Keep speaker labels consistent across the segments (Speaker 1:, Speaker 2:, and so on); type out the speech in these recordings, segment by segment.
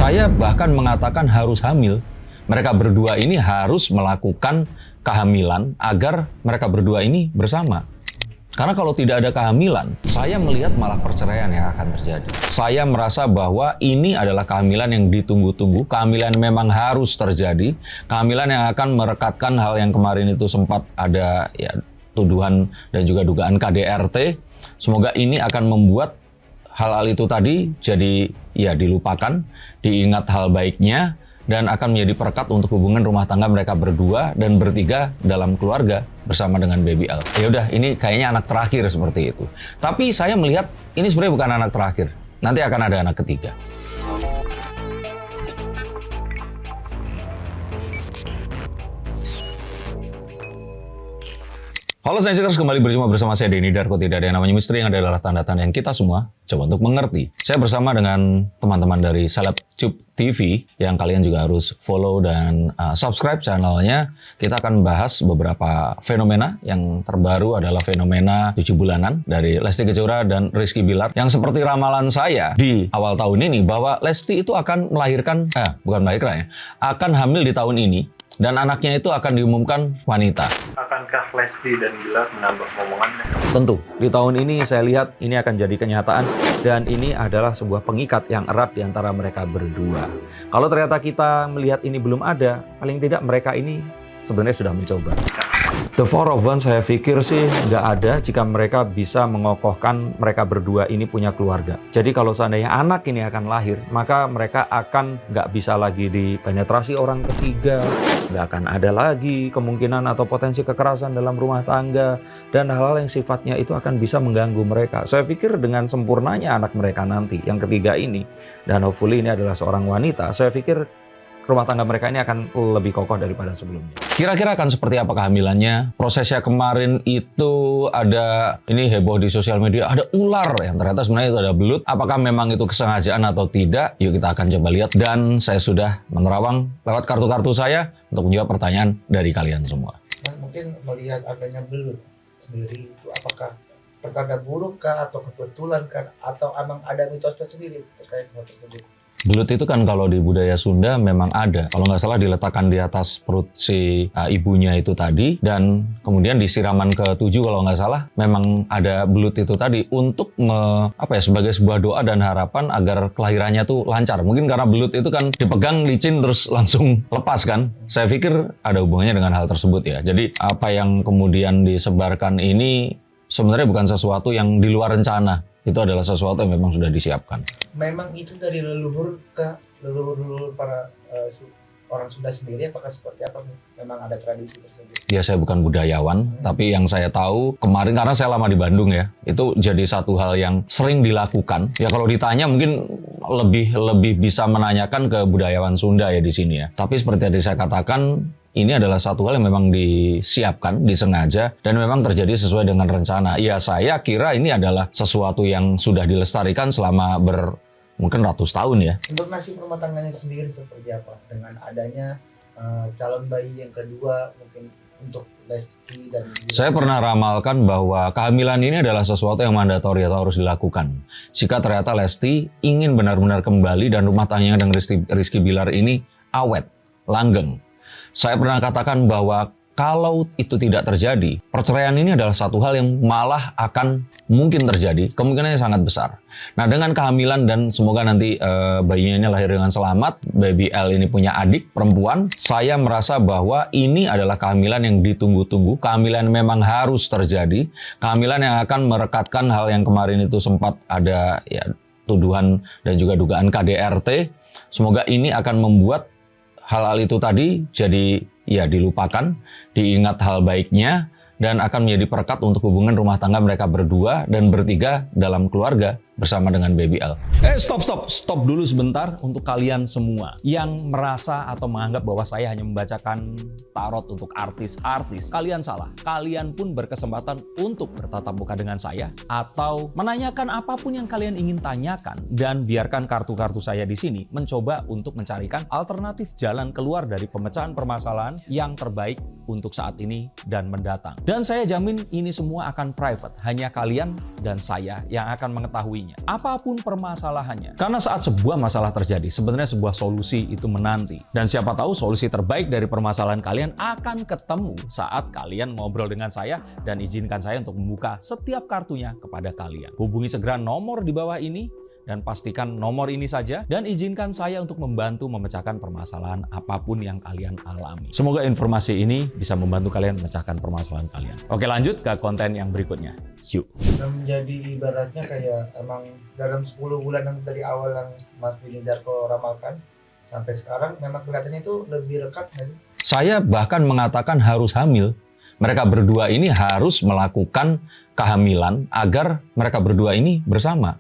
Speaker 1: Saya bahkan mengatakan harus hamil. Mereka berdua ini harus melakukan kehamilan agar mereka berdua ini bersama. Karena kalau tidak ada kehamilan, saya melihat malah perceraian yang akan terjadi. Saya merasa bahwa ini adalah kehamilan yang ditunggu-tunggu, kehamilan memang harus terjadi, kehamilan yang akan merekatkan hal yang kemarin itu sempat ada ya tuduhan dan juga dugaan KDRT. Semoga ini akan membuat hal-hal itu tadi jadi ya dilupakan, diingat hal baiknya, dan akan menjadi perekat untuk hubungan rumah tangga mereka berdua dan bertiga dalam keluarga bersama dengan Baby L. Ya udah, ini kayaknya anak terakhir seperti itu. Tapi saya melihat ini sebenarnya bukan anak terakhir. Nanti akan ada anak ketiga. Halo Science, kembali berjumpa bersama saya Denny Darko. Tidak ada yang namanya misteri, yang adalah tanda-tanda yang kita semua coba untuk mengerti. Saya bersama dengan teman-teman dari Celebtube TV yang kalian juga harus follow dan subscribe channelnya. Kita akan bahas beberapa fenomena. Yang terbaru adalah fenomena 7 bulanan dari Lesti Kejora dan Rizky Bilar. Yang seperti ramalan saya di awal tahun ini bahwa Lesti itu akan melahirkan, akan hamil di tahun ini. Dan anaknya itu akan diumumkan wanita.
Speaker 2: Akankah Lesti dan Bilar menambah omongannya?
Speaker 1: Tentu, di tahun ini saya lihat ini akan jadi kenyataan. Dan ini adalah sebuah pengikat yang erat di antara mereka berdua. Kalau ternyata kita melihat ini belum ada, paling tidak mereka ini sebenarnya sudah mencoba. The Four of Wands saya pikir sih nggak ada jika mereka bisa mengokohkan mereka berdua ini punya keluarga. Jadi kalau seandainya anak ini akan lahir, maka mereka akan nggak bisa lagi dipenetrasi orang ketiga, nggak akan ada lagi kemungkinan atau potensi kekerasan dalam rumah tangga, dan hal-hal yang sifatnya itu akan bisa mengganggu mereka. Saya pikir dengan sempurnanya anak mereka nanti, yang ketiga ini, dan hopefully ini adalah seorang wanita, saya pikir rumah tangga mereka ini akan lebih kokoh daripada sebelumnya. Kira-kira akan seperti apa kehamilannya? Prosesnya kemarin itu ada, ini heboh di sosial media, ada ular yang ternyata sebenarnya itu ada belut. Apakah memang itu kesengajaan atau tidak? Yuk kita akan coba lihat. Dan saya sudah menerawang lewat kartu-kartu saya untuk menjawab pertanyaan dari kalian semua.
Speaker 3: Nah, mungkin melihat adanya belut sendiri itu apakah pertanda buruk kah atau kebetulan kan, atau emang ada mitos tersendiri terkait hal tersebut?
Speaker 1: Belut itu kan kalau di budaya Sunda memang ada. Kalau nggak salah diletakkan di atas perut si ibunya itu tadi. Dan kemudian di siraman ke-7 kalau nggak salah memang ada belut itu tadi. Untuk sebagai sebuah doa dan harapan agar kelahirannya tuh lancar. Mungkin karena belut itu kan dipegang licin terus langsung lepas kan. Saya pikir ada hubungannya dengan hal tersebut ya. Jadi apa yang kemudian disebarkan ini sebenarnya bukan sesuatu yang di luar rencana. Itu adalah sesuatu yang memang sudah disiapkan.
Speaker 3: Memang itu dari leluhur ke leluhur para orang Sunda sendiri, apakah seperti apa? Memang ada tradisi tersebut? Ya,
Speaker 1: saya bukan budayawan, tapi yang saya tahu kemarin karena saya lama di Bandung ya, itu jadi satu hal yang sering dilakukan. Ya kalau ditanya mungkin lebih bisa menanyakan ke budayawan Sunda ya di sini ya. Tapi seperti tadi saya katakan, ini adalah satu hal yang memang disiapkan, disengaja, dan memang terjadi sesuai dengan rencana. Ya saya kira ini adalah sesuatu yang sudah dilestarikan selama mungkin ratus tahun ya.
Speaker 3: Untuk nasib rumah tangganya sendiri seperti apa? Dengan adanya calon bayi yang kedua, mungkin untuk Lesti dan
Speaker 1: saya pernah ramalkan bahwa kehamilan ini adalah sesuatu yang mandatori atau harus dilakukan. Jika ternyata Lesti ingin benar-benar kembali dan rumah tangganya dengan Rizky Bilar ini awet, langgeng. Saya pernah katakan bahwa kalau itu tidak terjadi, perceraian ini adalah satu hal yang malah akan mungkin terjadi, kemungkinannya sangat besar. Nah dengan kehamilan dan semoga nanti bayinya ini lahir dengan selamat, Baby L ini punya adik perempuan, saya merasa bahwa ini adalah kehamilan yang ditunggu-tunggu, kehamilan memang harus terjadi, kehamilan yang akan merekatkan hal yang kemarin itu sempat ada ya tuduhan dan juga dugaan KDRT. Semoga ini akan membuat hal-hal itu tadi jadi ya dilupakan, diingat hal baiknya, dan akan menjadi perekat untuk hubungan rumah tangga mereka berdua dan bertiga dalam keluarga bersama dengan Baby L. Stop dulu sebentar untuk kalian semua yang merasa atau menganggap bahwa saya hanya membacakan tarot untuk artis-artis. Kalian salah. Kalian pun berkesempatan untuk bertatap muka dengan saya atau menanyakan apapun yang kalian ingin tanyakan, dan biarkan kartu-kartu saya di sini mencoba untuk mencarikan alternatif jalan keluar dari pemecahan permasalahan yang terbaik untuk saat ini dan mendatang. Dan saya jamin ini semua akan private, hanya kalian dan saya yang akan mengetahuinya. solusinya, apapun permasalahannya. Karena saat sebuah masalah terjadi, sebenarnya sebuah solusi itu menanti. Dan siapa tahu solusi terbaik dari permasalahan kalian akan ketemu saat kalian ngobrol dengan saya dan izinkan saya untuk membuka setiap kartunya kepada kalian. Hubungi segera nomor di bawah ini dan pastikan nomor ini saja dan izinkan saya untuk membantu memecahkan permasalahan apapun yang kalian alami. Semoga informasi ini bisa membantu kalian memecahkan permasalahan kalian. Oke, lanjut ke konten yang berikutnya. Yuk.
Speaker 3: Dan menjadi ibaratnya kayak emang dalam 10 bulan yang dari awal yang Mas Billy Darko ramalkan sampai sekarang memang kelihatannya itu lebih rekat nggak sih?
Speaker 1: Saya bahkan mengatakan harus hamil. Mereka berdua ini harus melakukan kehamilan agar mereka berdua ini bersama.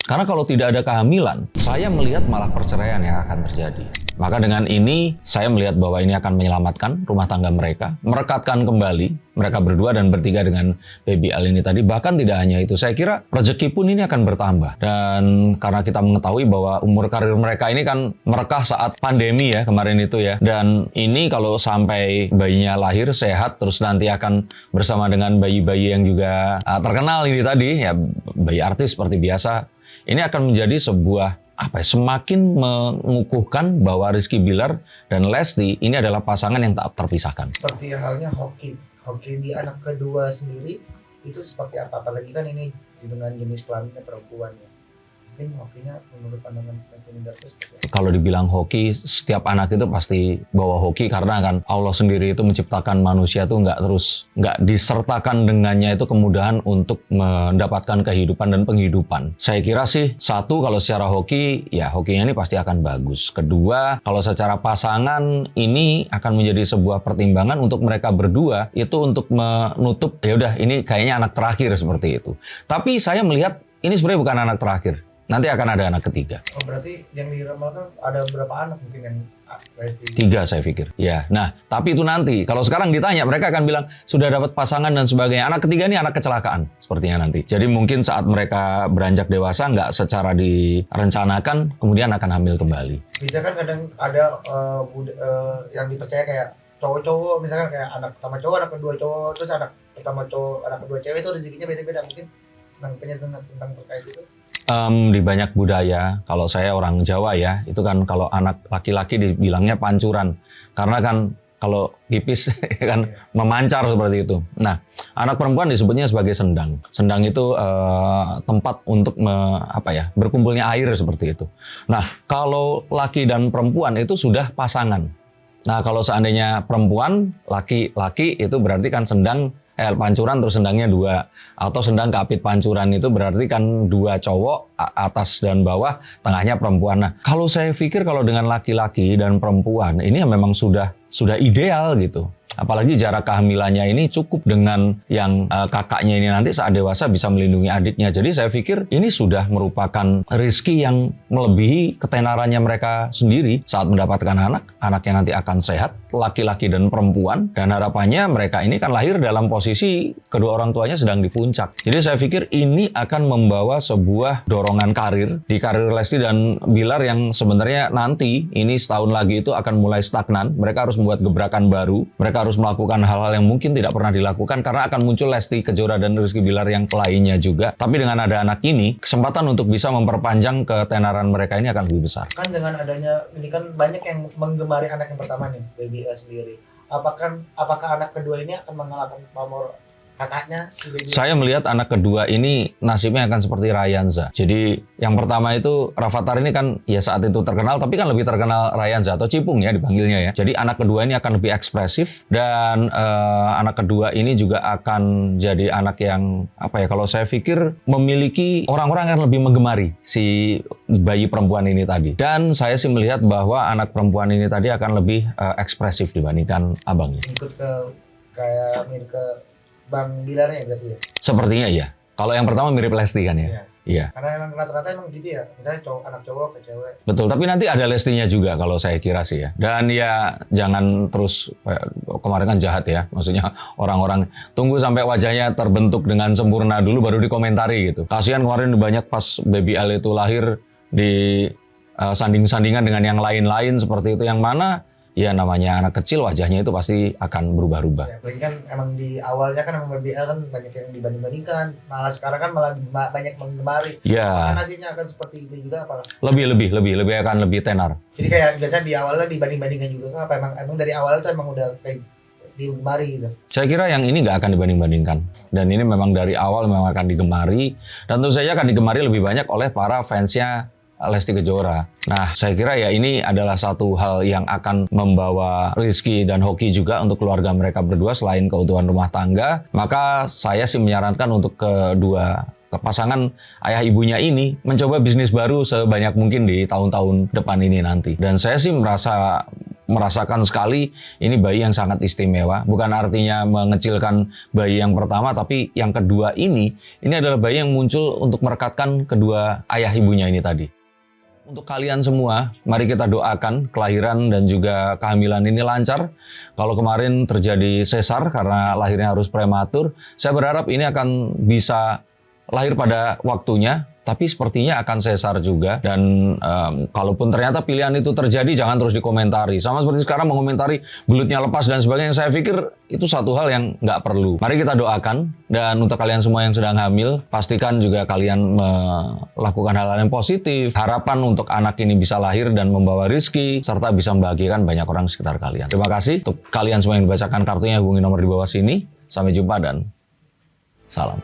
Speaker 1: Karena kalau tidak ada kehamilan, saya melihat malah perceraian yang akan terjadi. Maka dengan ini, saya melihat bahwa ini akan menyelamatkan rumah tangga mereka, merekatkan kembali mereka berdua dan bertiga dengan Baby L ini tadi. Bahkan tidak hanya itu, saya kira rezeki pun ini akan bertambah. Dan karena kita mengetahui bahwa umur karir mereka ini kan merekah saat pandemi ya, kemarin itu ya. Dan ini kalau sampai bayinya lahir sehat, terus nanti akan bersama dengan bayi-bayi yang juga terkenal ini tadi, ya bayi artis seperti biasa. Ini akan menjadi sebuah semakin mengukuhkan bahwa Rizky Bilar dan Lesti ini adalah pasangan yang tak terpisahkan.
Speaker 3: Seperti halnya hoki di anak kedua sendiri itu seperti apa? Apalagi kan ini dengan jenis kelaminnya perempuan ya. Mungkin hokinya menurut pandangan Mas Billy Darko seperti apa?
Speaker 1: Kalau dibilang hoki, setiap anak itu pasti bawa hoki karena kan Allah sendiri itu menciptakan manusia tuh nggak disertakan dengannya itu kemudahan untuk mendapatkan kehidupan dan penghidupan. Saya kira sih satu, kalau secara hoki, ya hokinya ini pasti akan bagus. Kedua, kalau secara pasangan ini akan menjadi sebuah pertimbangan untuk mereka berdua itu untuk menutup, ya udah ini kayaknya anak terakhir seperti itu. Tapi saya melihat ini sebenarnya bukan anak terakhir. Nanti akan ada anak ketiga.
Speaker 3: Oh, berarti yang diramalkan ada berapa anak mungkin yang Lesti?
Speaker 1: 3 saya pikir. Ya, nah tapi itu nanti. Kalau sekarang ditanya, mereka akan bilang sudah dapat pasangan dan sebagainya. Anak ketiga ini anak kecelakaan sepertinya nanti. Jadi mungkin saat mereka beranjak dewasa nggak secara direncanakan, kemudian akan hamil kembali.
Speaker 3: Bisa kan kadang ada yang dipercaya kayak cowok-cowok, misalkan kayak anak pertama cowok, anak kedua cowok, terus anak pertama cowok, anak kedua cewek itu rezekinya beda-beda. Mungkin tentang terkait itu.
Speaker 1: Di banyak budaya, kalau saya orang Jawa ya, itu kan kalau anak laki-laki dibilangnya pancuran. Karena kan kalau pipis kan memancar seperti itu. Nah, anak perempuan disebutnya sebagai sendang. Sendang itu tempat untuk berkumpulnya air seperti itu. Nah, kalau laki dan perempuan itu sudah pasangan. Nah, kalau seandainya perempuan, laki-laki itu berarti kan sendang pancuran terus sendangnya 2, atau sendang kapit pancuran itu berarti kan 2 cowok atas dan bawah, tengahnya perempuan. Nah, kalau saya pikir kalau dengan laki-laki dan perempuan ini memang sudah ideal gitu. Apalagi jarak kehamilannya ini cukup dengan yang kakaknya ini nanti saat dewasa bisa melindungi adiknya. Jadi saya pikir ini sudah merupakan rezeki yang melebihi ketenarannya mereka sendiri saat mendapatkan anak. Anaknya nanti akan sehat, laki-laki dan perempuan. Dan harapannya mereka ini kan lahir dalam posisi kedua orang tuanya sedang di puncak. Jadi saya pikir ini akan membawa sebuah dorongan karir di karir Lesti dan Bilar yang sebenarnya nanti ini setahun lagi itu akan mulai stagnan. Mereka harus membuat gebrakan baru. Mereka harus melakukan hal-hal yang mungkin tidak pernah dilakukan karena akan muncul Lesti Kejora dan Rizky Bilar yang lainnya juga. Tapi dengan ada anak ini, kesempatan untuk bisa memperpanjang ketenaran mereka ini akan lebih besar.
Speaker 3: Kan dengan adanya ini kan banyak yang menggemari anak yang pertama nih, Baby L sendiri. Apakah anak kedua ini akan mengalahkan pamor kakaknya si Baby L?
Speaker 1: Saya melihat anak kedua ini nasibnya akan seperti Ryanza. Jadi yang pertama itu Rafathar ini kan ya saat itu terkenal, tapi kan lebih terkenal Ryanza atau Cipung ya dipanggilnya ya. Jadi anak kedua ini akan lebih ekspresif dan anak kedua ini juga akan jadi anak yang kalau saya pikir memiliki orang-orang yang lebih menggemari si bayi perempuan ini tadi. Dan saya sih melihat bahwa anak perempuan ini tadi akan lebih ekspresif dibandingkan abangnya.
Speaker 3: Ikut ke Bang Bilarnya berarti ya?
Speaker 1: Sepertinya iya. Kalau yang pertama mirip Lesti kan ya? Iya.
Speaker 3: Karena emang rata-rata emang gitu ya. Misalnya anak cowok ke cewek.
Speaker 1: Betul, tapi nanti ada Lestinya juga kalau saya kira sih ya. Dan ya jangan terus, kemarin kan jahat ya. Maksudnya orang-orang tunggu sampai wajahnya terbentuk dengan sempurna dulu baru dikomentari gitu. Kasihan kemarin banyak pas Baby L itu lahir di sanding-sandingan dengan yang lain-lain seperti itu. Yang mana ya namanya anak kecil wajahnya itu pasti akan berubah-ubah.
Speaker 3: Ya, apalagi kan emang di awalnya kan emang BBL kan banyak yang dibanding-bandingkan, malah sekarang kan malah banyak menggemari.
Speaker 1: Ya.
Speaker 3: Kan nasibnya akan seperti itu juga apa?
Speaker 1: Lebih akan lebih tenar.
Speaker 3: Jadi kayak biasanya di awalnya dibanding-bandingkan juga kan apa emang dari awal tuh emang udah kayak digemari gitu.
Speaker 1: Saya kira yang ini nggak akan dibanding-bandingkan. Dan ini memang dari awal memang akan digemari. Dan tentu saja akan digemari lebih banyak oleh para fansnya Lesti Kejora. Nah, saya kira ya ini adalah satu hal yang akan membawa Rizky dan Hoki juga untuk keluarga mereka berdua selain keutuhan rumah tangga. Maka saya sih menyarankan untuk kedua pasangan ayah ibunya ini mencoba bisnis baru sebanyak mungkin di tahun-tahun depan ini nanti. Dan saya sih merasakan sekali ini bayi yang sangat istimewa. Bukan artinya mengecilkan bayi yang pertama, tapi yang kedua ini adalah bayi yang muncul untuk merekatkan kedua ayah ibunya ini tadi. Untuk kalian semua, mari kita doakan kelahiran dan juga kehamilan ini lancar. Kalau kemarin terjadi sesar karena lahirnya harus prematur, saya berharap ini akan bisa lahir pada waktunya. Tapi sepertinya akan sesar juga. Dan kalaupun ternyata pilihan itu terjadi, jangan terus dikomentari. Sama seperti sekarang mengomentari belutnya lepas dan sebagainya. Saya pikir itu satu hal yang nggak perlu. Mari kita doakan. Dan untuk kalian semua yang sedang hamil, pastikan juga kalian melakukan hal-hal yang positif. Harapan untuk anak ini bisa lahir dan membawa rezeki, serta bisa membahagiakan banyak orang di sekitar kalian. Terima kasih. Untuk kalian semua yang dibacakan kartunya, hubungi nomor di bawah sini. Sampai jumpa dan salam.